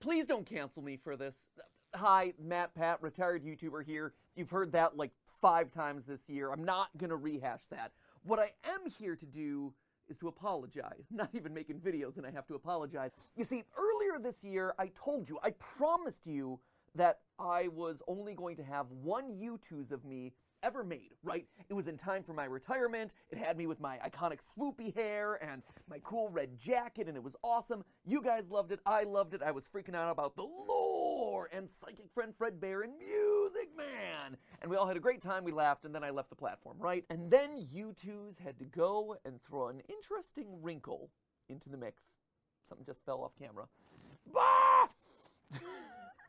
Please don't cancel me for this. Hi, Matt Pat, retired YouTuber here. You've heard that like 5 times this year. I'm not gonna rehash that. What I am here to do is to apologize. Not even making videos and I have to apologize. You see, earlier this year, I told you, I promised you that I was only going to have 1 U2s of me ever made, right? It was in time for my retirement. It had me with my iconic swoopy hair and my cool red jacket, and it was awesome. You guys loved it. I loved it. I was freaking out about the lore and Psychic Friend Fredbear and Music Man. And we all had a great time. We laughed, and then I left the platform, right? And then U2s had to go and throw an interesting wrinkle into the mix. Something just fell off camera. Bah!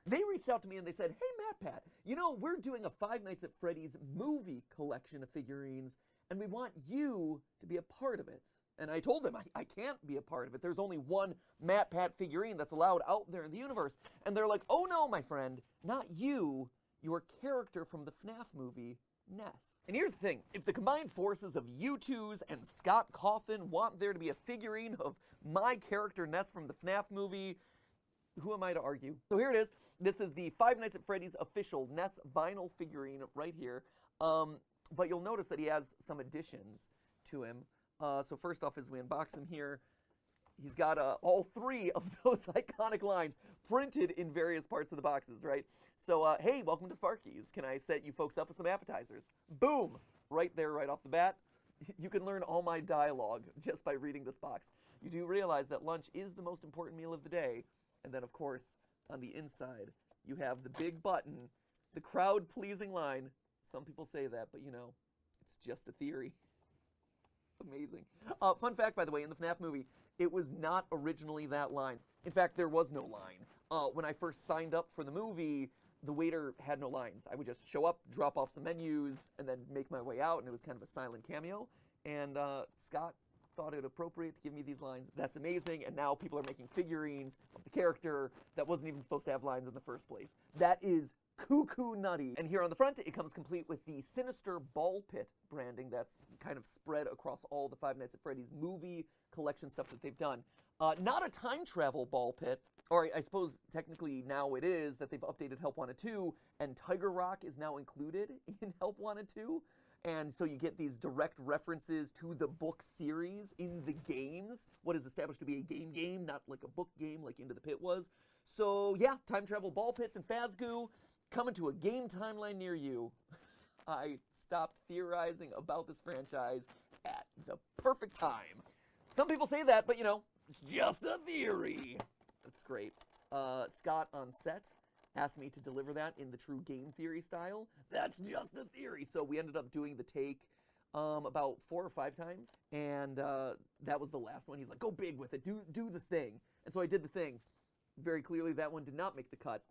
They reached out to me and they said, hey, Matt Pat, you know, we're doing a Five Nights at Freddy's movie collection of figurines, and we want you to be a part of it. And I told them I can't be a part of it. There's only 1 Matt Pat figurine that's allowed out there in the universe. And they're like, oh no, my friend, not you, your character from the FNAF movie, Ness. And here's the thing, if the combined forces of U2s and Scott Cawthon want there to be a figurine of my character Ness from the FNAF movie, who am I to argue? So here it is. This is the Five Nights at Freddy's official Ness vinyl figurine right here. But you'll notice that he has some additions to him. So first off, as we unbox him here, he's got all 3 of those iconic lines printed in various parts of the boxes, right? So, hey, welcome to Sparky's. Can I set you folks up with some appetizers? Boom! Right there, right off the bat. You can learn all my dialogue just by reading this box. You do realize that lunch is the most important meal of the day. And then, of course, on the inside, you have the big button, the crowd-pleasing line. Some people say that, but you know, it's just a theory. Amazing. Fun fact, by the way, in the FNAF movie, it was not originally that line. In fact, there was no line. When I first signed up for the movie, the waiter had no lines. I would just show up, drop off some menus, and then make my way out, and it was kind of a silent cameo. And Scott thought it appropriate to give me these lines. That's amazing, and now people are making figurines of the character that wasn't even supposed to have lines in the first place. That is cuckoo nutty. And here on the front, it comes complete with the sinister ball pit branding that's kind of spread across all the Five Nights at Freddy's movie collection stuff that they've done. Not a time travel ball pit, or I suppose technically now it is that they've updated Help Wanted 2, and Tiger Rock is now included in Help Wanted 2. And so you get these direct references to the book series in the games, what is established to be a game, not like a book game like Into the Pit was. So yeah, time travel ball pits and Fazgoo coming to a game timeline near you. I stopped theorizing about this franchise at the perfect time. Some people say that, but you know, it's just a theory. That's great. Scott on set asked me to deliver that in the true game theory style. That's just a theory. So we ended up doing the take about 4 or 5 times, and that was the last one. He's like, go big with it, do the thing. And so I did the thing. Very clearly that one did not make the cut.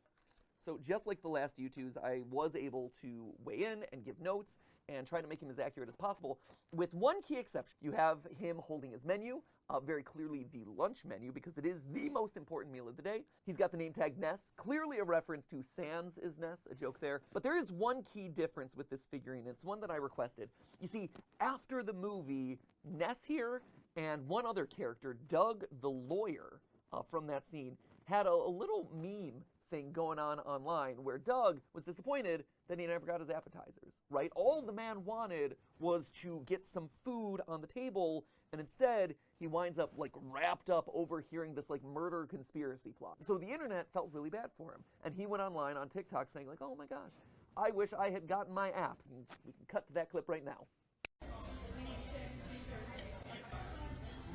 So just like the last U2s, I was able to weigh in and give notes and try to make him as accurate as possible, with one key exception. You have him holding his menu, very clearly the lunch menu, because it is the most important meal of the day. He's got the name tag Ness, clearly a reference to Sans is Ness, a joke there. But there is one key difference with this figurine, and it's one that I requested. You see, after the movie, Ness here and one other character, Doug the lawyer, from that scene, had a little meme thing going on online where Doug was disappointed that he never got his appetizers, right? All the man wanted was to get some food on the table, and instead he winds up like wrapped up overhearing this like murder conspiracy plot. So the internet felt really bad for him, and he went online on TikTok saying like, oh my gosh, I wish I had gotten my apps. And we can cut to that clip right now.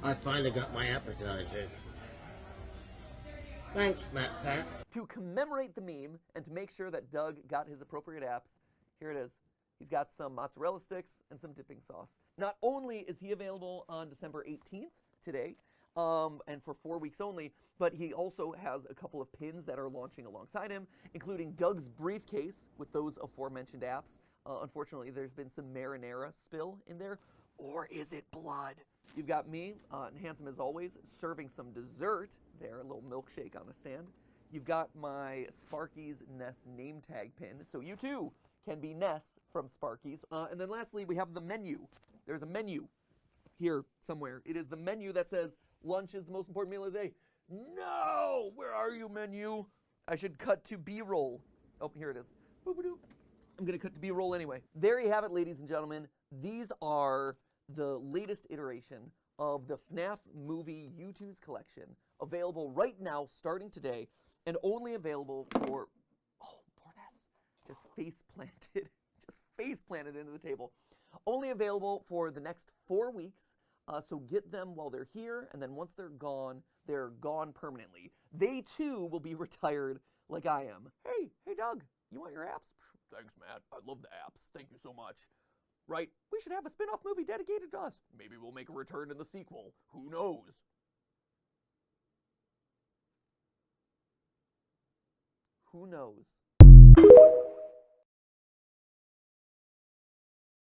I finally got my appetizers. Thanks, Matt Pat. To commemorate the meme and to make sure that Doug got his appropriate apps, here it is. He's got some mozzarella sticks and some dipping sauce. Not only is he available on December 18th, today, and for 4 weeks only, but he also has a couple of pins that are launching alongside him, including Doug's briefcase with those aforementioned apps. Unfortunately, there's been some marinara spill in there. Or is it blood? You've got me, handsome as always, serving some dessert there, a little milkshake on a stand. You've got my Sparky's Ness name tag pin, so you too can be Ness from Sparky's. And then lastly, we have the menu. There's a menu here somewhere. It is the menu that says lunch is the most important meal of the day. No! Where are you, menu? I should cut to B-roll. Oh, here it is. Boop-a-doop. I'm going to cut to B-roll anyway. There you have it, ladies and gentlemen. These are the latest iteration of the FNAF movie U2's collection, available right now, starting today, and only available for... Oh, poor Ness. Just face-planted. Just face-planted into the table. Only available for the next 4 weeks, so get them while they're here, and then once they're gone permanently. They, too, will be retired like I am. Hey, Doug, you want your apps? Thanks, Matt. I love the apps. Thank you so much. Right, we should have a spin-off movie dedicated to us. Maybe we'll make a return in the sequel. Who knows? Who knows?